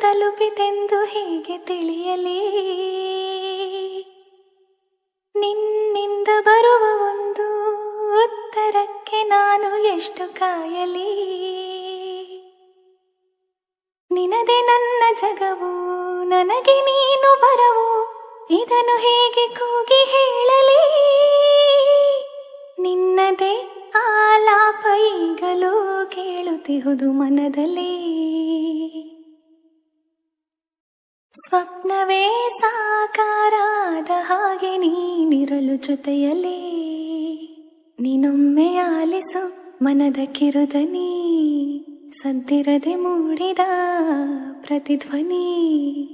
ತಲುಪಿತೆಂದು ಹೇಗೆ ತಿಳಿಯಲಿ? ನಿನ್ನಿಂದ ಬರುವ ಒಂದು ಉತ್ತರಕ್ಕೆ ನಾನು ಎಷ್ಟು ಕಾಯಲಿ? ನಿನದೆ ನನ್ನ ಜಗವು, ನನಗೆ ನೀನು ಬರವು, ಇದನ್ನು ಹೇಗೆ ಕೂಗಿ ಹೇಳಲಿ? ನಿನ್ನದೇ ಆಲಾಪ ಈಗಲೂ ಕೇಳುತ್ತಿಹುದು ಮನದಲ್ಲಿ. ಸ್ವಪ್ನವೇ ಸಾಕಾರಾದ ಹಾಗೆ ನೀನಿರಲು ಜೊತೆಯಲ್ಲಿ. ನೀನೊಮ್ಮೆ ಆಲಿಸು ಮನದ ಕಿರುದನಿ, ಸದ್ದಿರದೆ ಮೂಡಿದ ಪ್ರತಿಧ್ವನಿ.